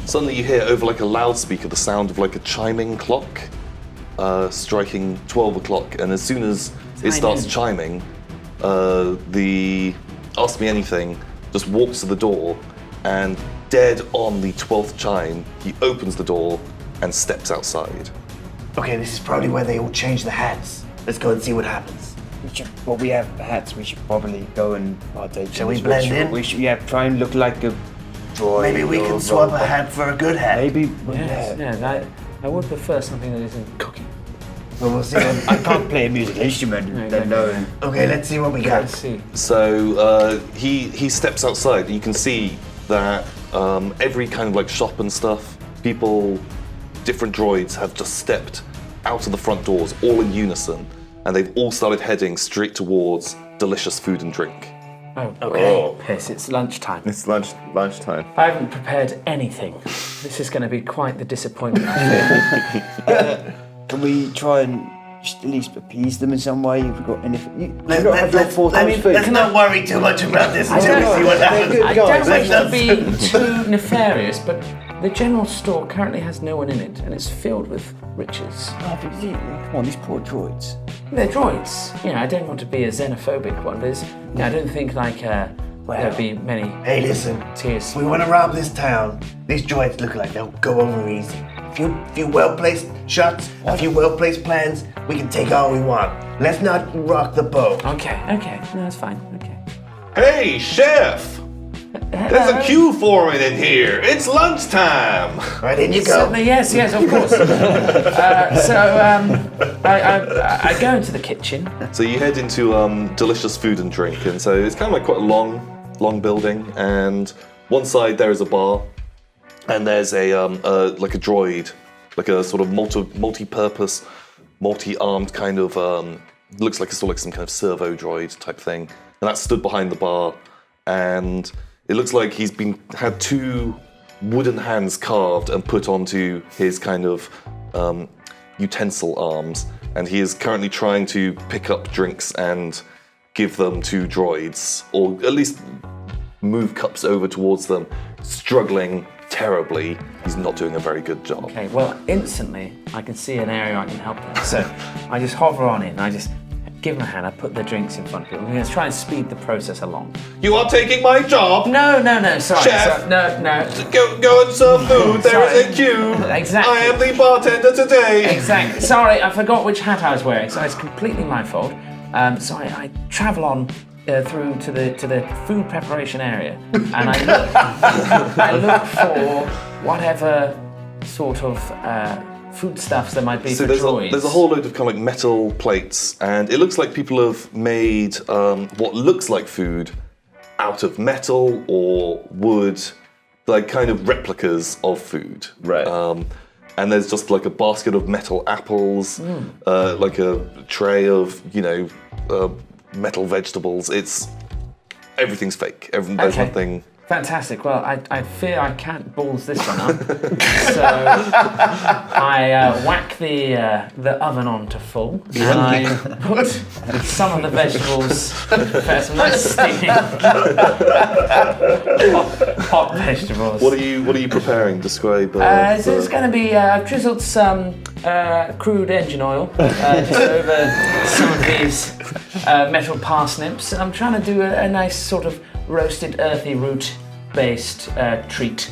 Suddenly you hear over like a loudspeaker the sound of like a chiming clock striking 12 o'clock, and as soon as it starts chiming, the Ask Me Anything just walks to the door, and dead on the 12th chime, he opens the door and steps outside. Okay, this is probably where they all change the hats. Let's go and see what happens. We have hats. We should probably go and partake. Shall we blend in? We should, try and look like a droid. Maybe we can swap a hat for a good hat. Maybe. I would prefer something that isn't cooking. Well, we'll see. I can't play a musical instrument. No. Okay, let's see what we got. Let's see. So he steps outside. You can see that every kind of like shop and stuff, people, different droids have just stepped out of the front doors, all in unison, and they've all started heading straight towards delicious food and drink. Oh, okay. Piss, it's lunchtime. It's lunchtime. I haven't prepared anything. This is going to be quite the disappointment, I feel. Can we try and just at least appease them in some way? If we've got anything. Let's not worry too much about this until we see what happens. I don't wish to be too nefarious, but the general store currently has no one in it, and it's filled with riches. Oh, but come on, these poor droids. They're droids. I don't want to be a xenophobic one, but I don't think there'll be many. Hey, listen. Tears. We want to rob this town. These droids look like they'll go over easy. A few well-placed shots, a few well-placed plans, we can take all we want. Let's not rock the boat. Okay. No, that's fine. Okay. Hey, chef! There's a queue forming in here. It's lunchtime. Right, in you go. Certainly, yes, of course. I go into the kitchen. So you head into delicious food and drink, and so it's kind of like quite a long building, and one side there is a bar, and there's a like a droid, like a sort of multi-purpose, multi-armed kind of looks like some kind of servo droid type thing, and that's stood behind the bar, and it looks like he's had two wooden hands carved and put onto his kind of utensil arms, and he is currently trying to pick up drinks and give them to droids, or at least move cups over towards them, struggling terribly. He's not doing a very good job. Okay, well, instantly I can see an area I can help them. So I just hover on it and I just give him a hand. I put the drinks in front of him. I'm going to try and speed the process along. You are taking my job? No, sorry. Chef, no. Go and serve food. There is a queue. Exactly. I am the bartender today. Exactly. Sorry, I forgot which hat I was wearing, so it's completely my fault. So I travel on through to the food preparation area, and I look for whatever sort of foodstuffs there might be for droids. There's a whole load of kind of like metal plates, and it looks like people have made what looks like food out of metal or wood, like kind of replicas of food. Right. And there's just like a basket of metal apples, like a tray of, metal vegetables. Everything's fake. There's nothing. Fantastic. Well, I fear I can't balls this one up. So I whack the oven on to full, and I put some of the vegetables, prepare some nice steaming hot vegetables. What are you preparing? Describe. So it's going to be I've drizzled some crude engine oil just over some of these metal parsnips. I'm trying to do a nice sort of roasted earthy root-based treat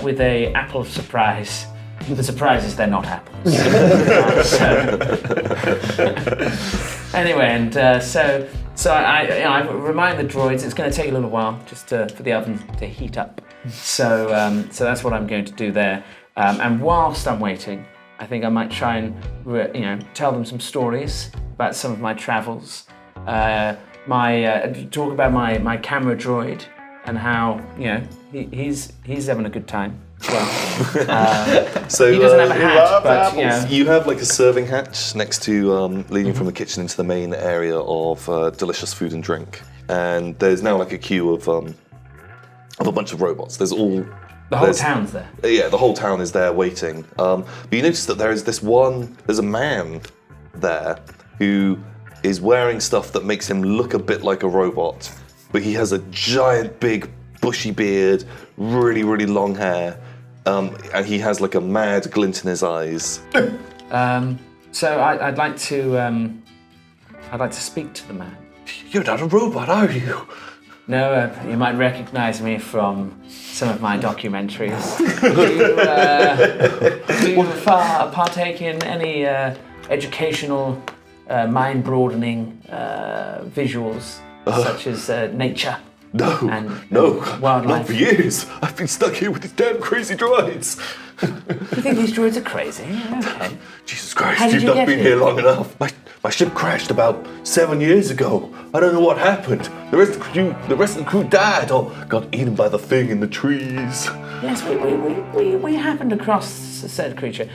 with a apple surprise. The surprise is they're not apples. Anyway, and so I remind the droids it's going to take a little while just for the oven to heat up. So that's what I'm going to do there. And whilst I'm waiting, I think I might try and tell them some stories about some of my travels. Talk about my camera droid and how he's having a good time. Well, so he doesn't have a hat, but you have like a serving hatch next to leading from the kitchen into the main area of delicious food and drink, and there's now like a queue of a bunch of robots. The whole town's there. Yeah, the whole town is there waiting. But you notice that there's a man there who is wearing stuff that makes him look a bit like a robot, but he has a giant, big, bushy beard, really, really long hair, and he has like a mad glint in his eyes. So I'd like to speak to the man. You're not a robot, are you? No, you might recognize me from some of my documentaries. Do you partake in any educational, mind-broadening visuals, such as nature? No, wildlife? not for years. I've been stuck here with these damn crazy droids. You think these droids are crazy? Okay. Jesus Christ, How did you've you not get been here long enough. My ship crashed about 7 years ago. I don't know what happened. The rest of the crew died or got eaten by the thing in the trees. Yes, we happened across said creature.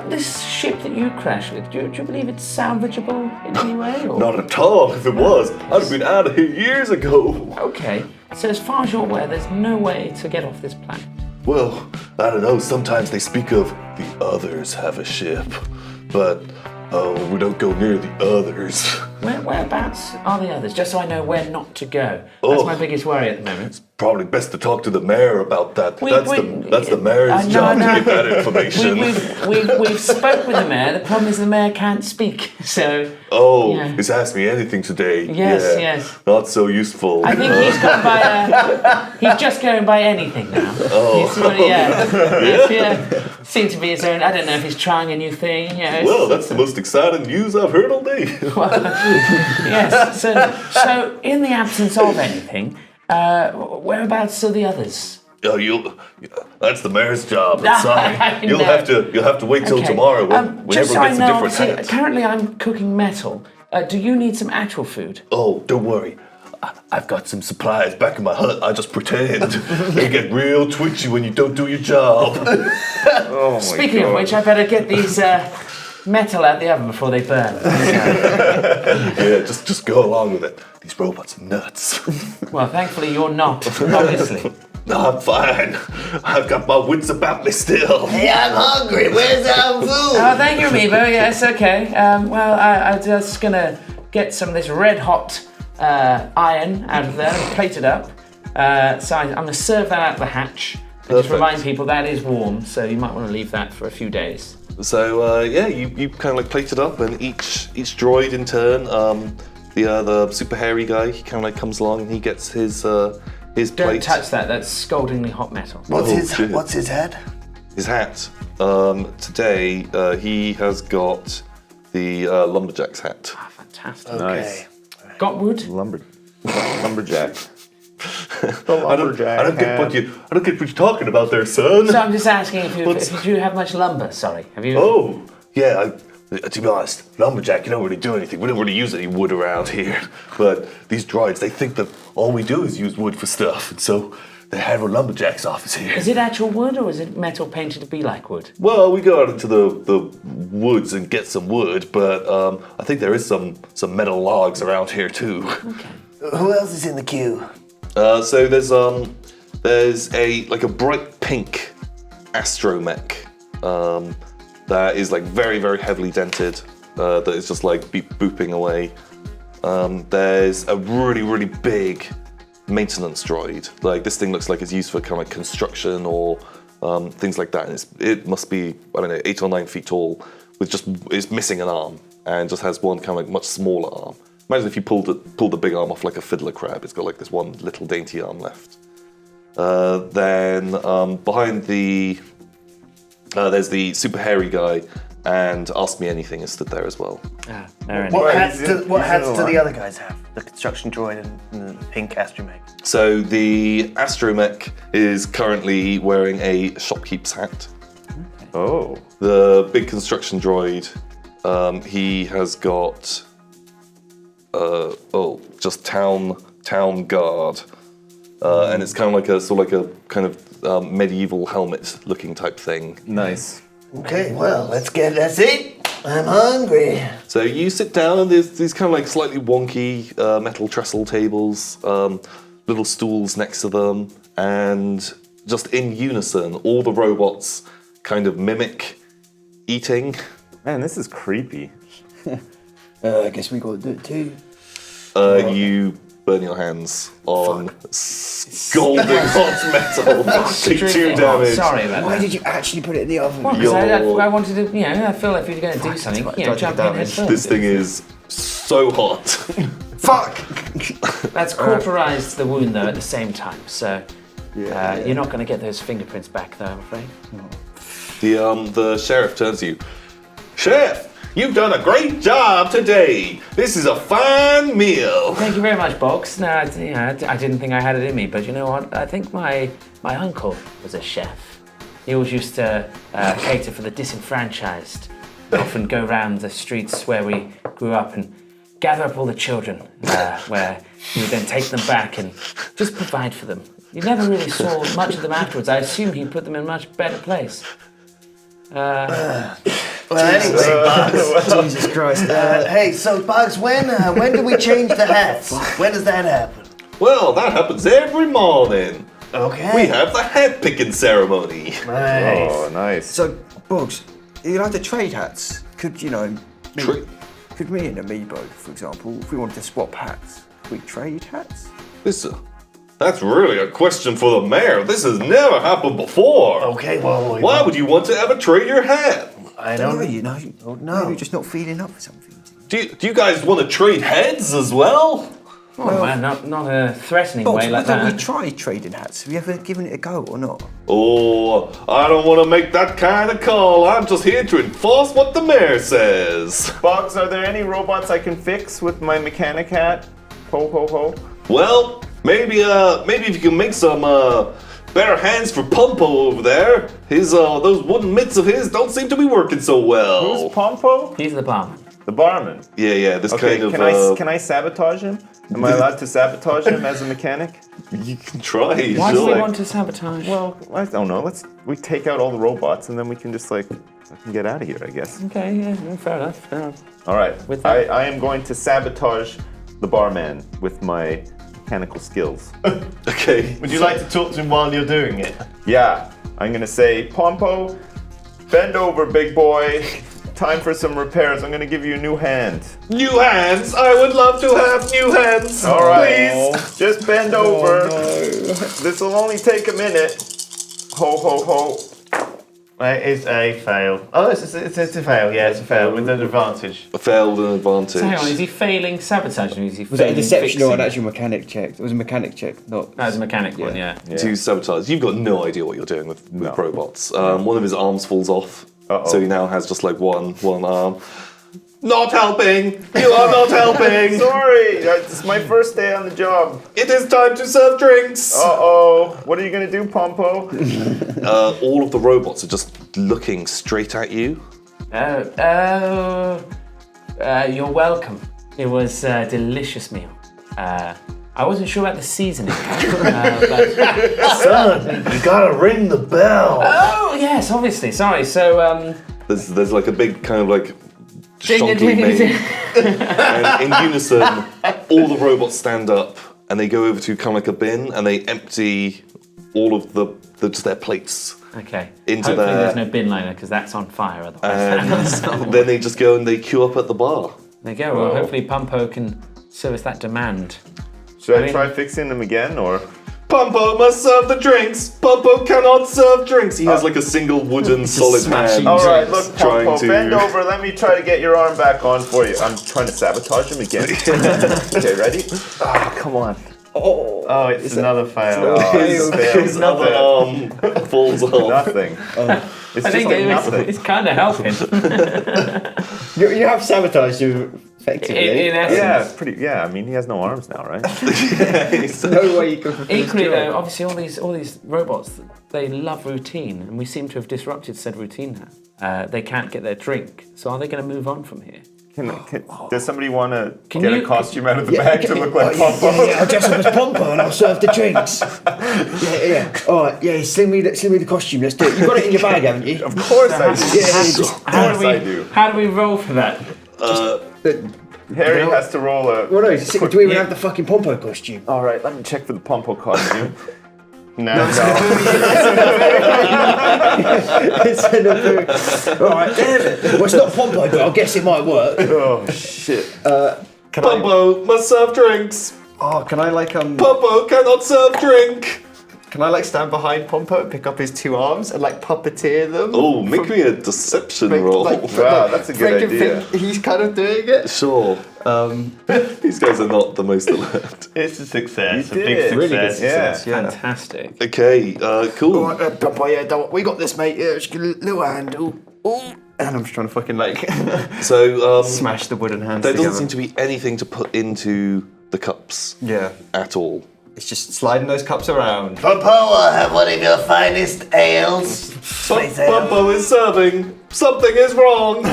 This ship that you crashed with, do you believe it's salvageable in any way? Or? Not at all. If it was, I'd have been out of here years ago. Okay, so as far as you're aware, there's no way to get off this planet. Well, I don't know. Sometimes they speak of the others have a ship, but we don't go near the others. Whereabouts are the others? Just so I know where not to go. That's my biggest worry at the moment. Probably best to talk to the mayor about that. That's the mayor's no, job no. to get that information. We've spoke with the mayor. The problem is the mayor can't speak. So. He's asked me anything today. Yes. Not so useful. I think he's gone by. He's just going by anything now. Seemed to be his own. I don't know if he's trying a new thing. Well, that's the most exciting news I've heard all day. Yes. So in the absence of anything, whereabouts are the others? That's the mayor's job. I'm sorry. You'll have to wait till tomorrow when just so everyone I gets a know, different hat. currently I'm cooking metal. Do you need some actual food? Oh, don't worry. I've got some supplies back in my hut. I just pretend. They get real twitchy when you don't do your job. Speaking of which, I better get these metal out the oven before they burn. Yeah, just go along with it. These robots are nuts. Well, thankfully you're not, obviously. No, I'm fine. I've got my wits about me still. Hey, I'm hungry. Where's our food? Oh, thank you, Amiibo. Yes, okay. I'm just gonna get some of this red hot iron out of there and plate it up. So I'm gonna serve that out the hatch. And just remind people that is warm, so you might want to leave that for a few days. So you kind of like plate it up, and each droid in turn. The super hairy guy, he kind of like comes along and he gets his plate. Don't touch that. That's scaldingly hot metal. What's his head? His hat. Today he has got the lumberjack's hat. Ah, fantastic. Okay. Nice. Got wood? Lumberjack. I don't get what you're talking about there, son. So I'm just asking if you have much lumber. Sorry, have you? Oh, yeah. To be honest, lumberjack, you don't really do anything. We don't really use any wood around here. But these droids, they think that all we do is use wood for stuff, and so they have a lumberjack's office here. Is it actual wood or is it metal painted to be like wood? Well, we go out into the woods and get some wood, but I think there is some metal logs around here too. Okay. Who else is in the queue? So there's a bright pink astromech that is like very, very heavily dented, that is just like booping away. There's a really, really big maintenance droid. Like this thing looks like it's used for kind of like construction or things like that. And it must be, I don't know, 8 or 9 feet tall, is missing an arm and just has one kind of like much smaller arm. Imagine if you pulled the big arm off like a fiddler crab. It's got like this one little dainty arm left. Then behind there's the super hairy guy, and Ask Me Anything is stood there as well. What hats do the other guys have? The construction droid and the pink astromech. So the astromech is currently wearing a shopkeep's hat. Oh. The big construction droid, he has got just town guard, and it's kind of like a kind of medieval helmet looking type thing. Nice. Okay, well, let's eat. I'm hungry. So you sit down, and there's these kind of like slightly wonky metal trestle tables, little stools next to them, and just in unison, all the robots kind of mimic eating. Man, this is creepy. I guess we gotta do it too. burn your hands on scalding hot metal. Take 2 damage. Sorry about Why that. did you actually put it in the oven? Well, 'cause I wanted to, I feel like if you're going to do something, jump in head first. This thing is so hot. Fuck! That's cauterized the wound though at the same time, so you're not going to get those fingerprints back though, I'm afraid. The sheriff turns to you. Chef, you've done a great job today. This is a fine meal. Thank you very much, Box. No, I didn't think I had it in me, but you know what? I think my uncle was a chef. He always used to cater for the disenfranchised. Often go round the streets where we grew up and gather up all the children, where he would then take them back and just provide for them. You never really saw much of them afterwards. I assume he put them in a much better place. Well, anyway, Bugs. Jesus Christ. Hey, so Bugs, when do we change the hats? When does that happen? Well, that happens every morning. Okay. We have the hat picking ceremony. Nice. Oh, nice. So, Bugs, you like to trade hats? Could, could me and Amiibo, for example, if we wanted to swap hats, could we trade hats? That's really a question for the mayor. This has never happened before. Okay, well, Why would you want to ever trade your hat? I don't know. know. Maybe you're just not feeling up for something. Do you guys want to trade heads as well? Oh man, not a threatening Bugs, way why like don't we that. try trading hats? Have you ever given it a go or not? Oh, I don't want to make that kind of call. I'm just here to enforce what the mayor says. Bugs, are there any robots I can fix with my mechanic hat? Ho, ho, ho. Well, maybe if you can make some better hands for Pompo over there. His those wooden mitts of his don't seem to be working so well. Who's Pompo? He's the barman. The barman. Yeah, this Okay, kind of. can I sabotage him? Am I allowed to sabotage him as a mechanic? You can try. Why do we sure. want to sabotage? Well, I don't know. We take out all the robots and then we can just I can get out of here, I guess. Okay, yeah, fair enough. All right. With that- I am going to sabotage the barman with my mechanical skills. Okay. Would you like to talk to him while you're doing it? Yeah, I'm gonna say, Pompo, bend over, big boy. Time for some repairs. I'm gonna give you a new hand. New hands. I would love to have new hands. All right, Please. just bend over. This will only take a minute. Ho, ho, ho. It's a fail. Oh, it's a fail. Yeah, it's a fail with an advantage. I failed an advantage. So hang on, is he failing sabotage or is he Was it a failing deception or an fixing? actual mechanic check? It was a mechanic check, not... That was a mechanic one, yeah. To sabotage. You've got no idea what you're doing with robots. One of his arms falls off, so he now has just like one arm. Not helping! You are not helping! Sorry, it's my first day on the job. It is time to serve drinks! Uh-oh, what are you gonna do, Pompo? All of the robots are just looking straight at you. You're welcome. It was a delicious meal. I wasn't sure about the seasoning, but... Son, you gotta ring the bell. Oh, yes, obviously, sorry. So, There's like a big kind of like Ding, shonky ding, ding, name. ding. And in unison, all the robots stand up and they go over to kind of like a bin and they empty all of just their plates. Okay. Into Hopefully there. there's no bin liner because that's on fire otherwise. And then they just go and they queue up at the bar. There you go. Well, hopefully Pompo can service that demand. Should I mean- try fixing them again, or? Pompo must serve the drinks. Pompo cannot serve drinks. He has like a single wooden solid smashing hand. All right, look, Trying Pompo, to- bend over. Let me try to get your arm back on for you. I'm trying to sabotage him again. Okay, ready? Oh, come on. Oh, it's another fail. His other arm falls off. Nothing. It's I just think like nothing. it's kind of helping. You have sabotaged you effectively. in essence. Yeah, pretty. Yeah, I mean, he has no arms now, right? No way you can fulfill his Equally job. though, obviously all these robots, they love routine, and we seem to have disrupted said routine now. They can't get their drink, so are they going to move on from here? Does somebody want to Can get you- a costume out of the bag to look like Pompo? Yeah, I'll dress up as Pompo and I'll serve the drinks. Yeah. All right, yeah, sling me the costume, let's do it. You've got it in your bag, haven't you? Of course I do. Yeah, Of course I do. How do we roll for that? Harry has to roll a. Well, no, do we even have the fucking Pompo costume? All right, let me check for the Pompo costume. No. It's in a boot. All right, damn it. Well, it's not Pompo, but I guess it might work. Oh shit. Pompo must serve drinks. Oh, can I like Pompo cannot serve drink. Can I like stand behind Pompo and pick up his two arms and like puppeteer them? Oh, make me a deception roll. Wow, that's a good idea. He's kind of doing it. Sure. These guys are not the most alert. It's a success. You A did big it. success. Really good success, yeah. Fantastic. Okay, cool. All right, Pompo, yeah, we got this, mate. Yeah, just get a little handle. Ooh. And I'm just trying to fucking like So smash the wooden hands there together. doesn't seem to be anything to put into the cups Yeah. at all. It's just sliding those cups around. Pompo, I'll have one of your finest ales. Space ale. Pompo is serving. Something is wrong.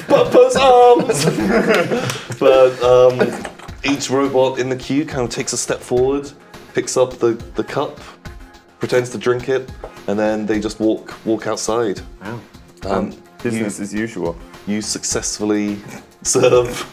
Pompo's arms. But each robot in the queue kind of takes a step forward, picks up the cup, pretends to drink it, and then they just walk outside. Wow. Business as usual. You successfully serve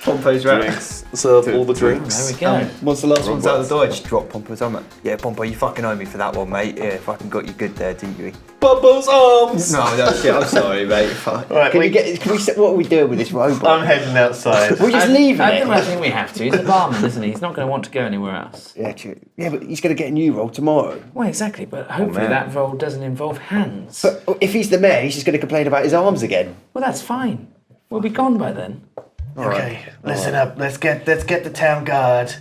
Pompo's right. Drinks. all the drinks. There we go. Once the last one's out Robots. the door, I just drop Pompo's arm. Yeah, Pompo, you fucking owe me for that one, mate. Yeah, fucking got you good there, didn't you? Pompo's arms. No, shit. I'm sorry, mate. Fuck. Right, Can we- you get? Can we? What are we doing with this robot? I'm heading outside. We're just leaving I it. think we have to. He's a barman, isn't he? He's not going to want to go anywhere else. Yeah, true. Yeah, but he's going to get a new role tomorrow. Well, exactly, but hopefully man. that role doesn't involve hands. But if he's the mayor, he's just going to complain about his arms again. Well, that's fine. We'll be gone by then. Okay, listen up. Let's get the town guard,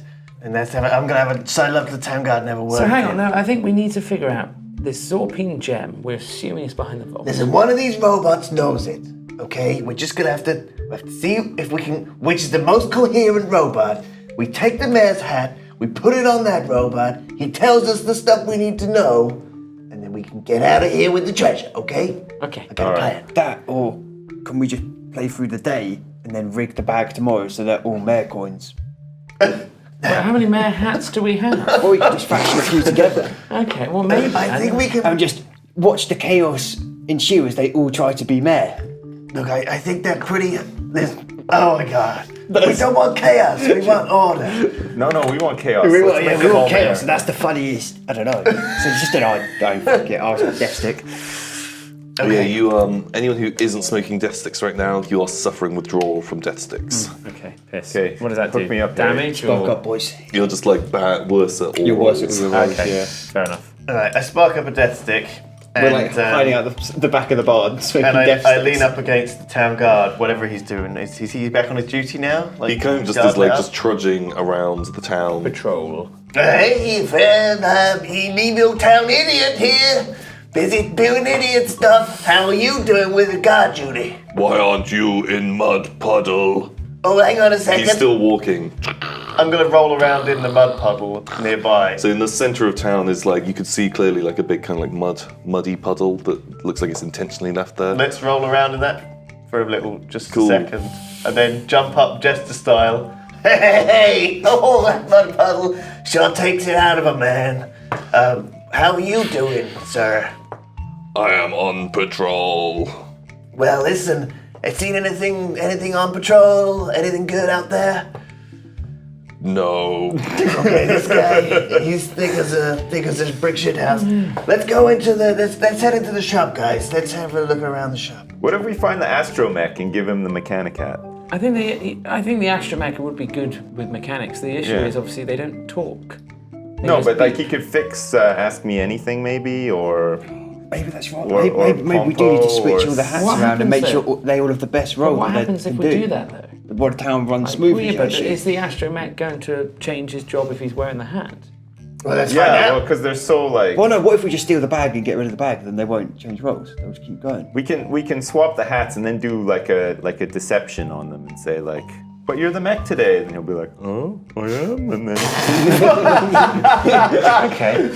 and I'm gonna have a sidle up to the town guard and have a word. So hang with on, him. no, I think we need to figure out this Zorpine gem. We're assuming it's behind the vault. Listen, one of these robots knows it. Okay, we're just gonna have to see if we can. Which is the most coherent robot? We take the mayor's hat, we put it on that robot. He tells us the stuff we need to know, and then we can get out of here with the treasure. Okay? Okay. I got a plan. That, or can we just play through the day and then rig the bag tomorrow so they're all mayor coins? Well, how many mayor hats do we have? Or we can just fashion a few together Okay, well maybe. I think we can. and just watch the chaos ensue as they all try to be mayor. Look, I think they're pretty. Oh my God! We don't want chaos. We want order. No, we want chaos. We Let's want, make we them all want chaos, mayor. and that's the funniest. I don't know. So it's just an I fuck it. I was a death stick. Yeah, you anyone who isn't smoking death sticks right now, you are suffering withdrawal from death sticks. Okay, piss. Okay, What does that hook do? me up there. Damage Fuck or? up, boys. You're just like worse at all. You're worse at rolls. all the rolls. Okay, Yeah. fair enough. All right, I spark up a death stick. We're like hiding out the back of the barn, smoking And death I sticks. lean up against the town guard, whatever he's doing. Is he back on his duty now? Like, He kind of just guard is like now? just trudging around the town. Patrol. Hey, friend, I'm evil town idiot here. Busy doing idiot stuff. How are you doing with guard duty? Why aren't you in mud puddle? Oh, hang on a second. He's still walking. I'm gonna roll around in the mud puddle nearby. So in the center of town is like you could see clearly like a big kind of like muddy puddle that looks like it's intentionally left there. Let's roll around in that for a little, just Cool. a second, and then jump up jester style. Hey, oh, that mud puddle sure takes it out of a man. How are you doing, sir? I am on patrol. Well, listen, have seen anything on patrol? Anything good out there? No. Okay, this guy, he's thick as a brick shit house. Let's go into let's head into the shop, guys. Let's have a look around the shop. What if we find the astromech and give him the mechanic hat? I think the astromech would be good with mechanics. The issue Yeah. is obviously they don't talk. They No, just but like beep. he could fix Ask Me Anything maybe, or Maybe that's right. Or- Maybe we do need to switch or all the hats What around and happens make then? sure they all have the best role. What that happens they if can we do that though? What the town runs Well, smoothly. yeah, but actually. is the astromech going to change his job if he's wearing the hat? Well, let's find yeah, out. well, because they're so like Well, no. What if we just steal the bag and get rid of the bag? Then they won't change roles. They'll just keep going. we can swap the hats and then do like a deception on them and say like, but you're the mech today, and he'll be like, oh, I am, and then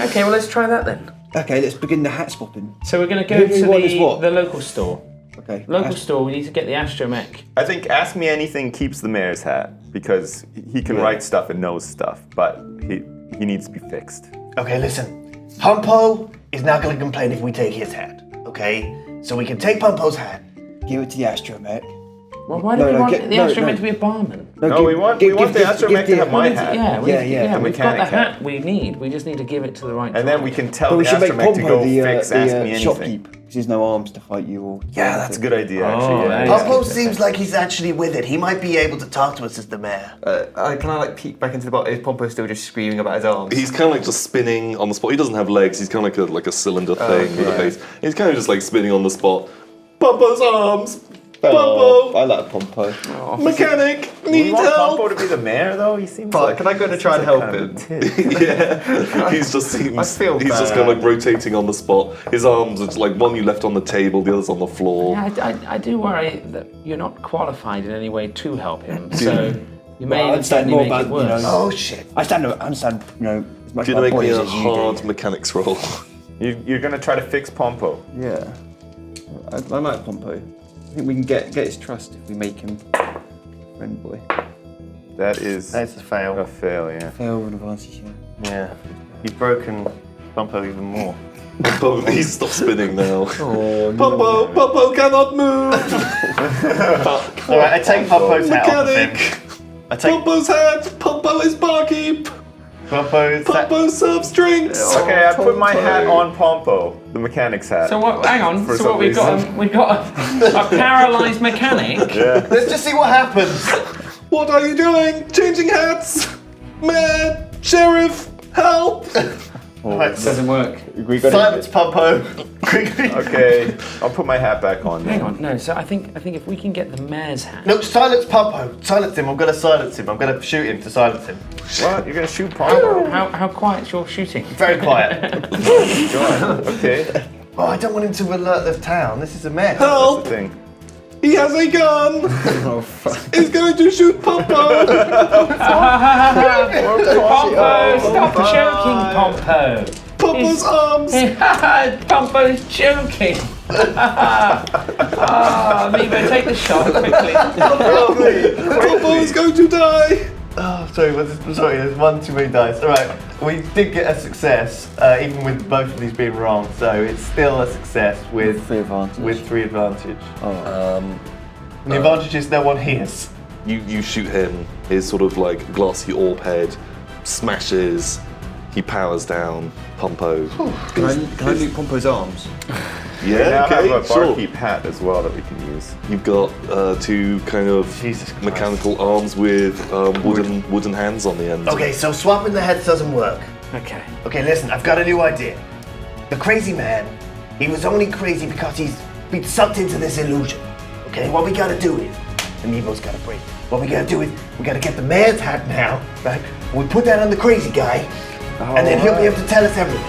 Okay, well let's try that then. Okay, let's begin the hat swapping. So we're going to Who go do we want as to what? the local store. Okay. Local store, we need to get the astromech. I think Ask Me Anything keeps the mayor's hat because he can write stuff and knows stuff, but he needs to be fixed. Okay, listen. Pompo is not going to complain if we take his hat. Okay, so we can take Pompo's hat. Give it to the astromech. Well, why do we want the astromech to be a barman? No, we want the astromech to have my hat. Yeah, we've got the mechanic hat hat. we need. We just need to give it to the right And then guy. we can tell But we the should make astromech to Pompo go the fix Ask Me Anything. shopkeep, because he's no arms to fight you or... Yeah, that's a good idea, actually. Oh, Yeah. yeah. Pompo seems like he's actually with it. He might be able to talk to us as the mayor. Can I like peek back into the bar? Is Pompo still just screaming about his arms? He's kind of like just spinning on the spot. He doesn't have legs. He's kind of like a cylinder thing with a base. He's kind of just like spinning on the spot. Pompo's arms. Pompo. I like Pompo. Mechanic. We Need want help. Pompo to be the mayor, though. He seems But like. can I go to try and help him? Yeah. He's just I feel he's just kind of like rotating on the spot. His arms are just like one you left on the table, the other's on the floor. Yeah, I do worry that you're not qualified in any way to help him. So you may even certainly make it worse. Oh shit. I understand, as much Do you about make me boys a as you hard mechanics roll? You're gonna try to fix Pompo. Yeah. I like Pompo. I think we can get his trust if we make him friend boy. That is That's a fail. a fail, yeah. Fail with advantage, yeah. Yeah. You've broken Pompo even more. Pompo, he's stopped spinning now. Pompo cannot move. Alright, I take Pompo's hat off of him. Mechanic. I take Pompo's hat. Pompo is barkeep. Pompo's hat. Pompo serves drinks. Okay, I put my hat on Pompo, the mechanic's hat. So what? Hang on. For So some what? We've got reason. we've got a paralysed mechanic. Yeah. Let's just see what happens. What are you doing? Changing hats. Mayor, sheriff, help. Right, Doesn't work. silence Pompo. Okay, I'll put my hat back on. Hang on. No. So I think if we can get the mayor's hat. No, silence Pompo. Silence him. I'm gonna silence him. I'm gonna shoot him to silence him. What? You're gonna shoot Pompo? How quiet's your shooting? Very quiet. God. Okay. Oh, I don't want him to alert the town. This is a mess. That's Help. the thing. He has a gun. Oh, fuck. He's going to shoot Pompo. Pompo, stop joking, Pompo. Pompo's arms. Pompo's joking. Amiibo, take the shot quickly. Pompo is going to die. Oh, sorry, there's one too many dice. All right, we did get a success, even with both of these being wrong. So it's still a success with 3 advantage. with 3 advantage. Oh. And the advantage is no one hears. You shoot him. His sort of like glassy orb head smashes. He powers down. Pompo. Can I loot Pompo's arms? We Yeah, now okay, have a sure. barkeep hat as well that we can use. You've got 2 kind of Jesus Christ. mechanical arms with wooden hands on the end. Okay, so swapping the heads doesn't work. Okay. Okay, listen, I've got a new idea. The crazy man, he was only crazy because he's been sucked into this illusion. Okay, what we gotta do is, Amiibo's gotta break. What we gotta do is, we gotta get the mayor's hat now, right? We put that on the crazy guy, and then he'll be able to tell us everything.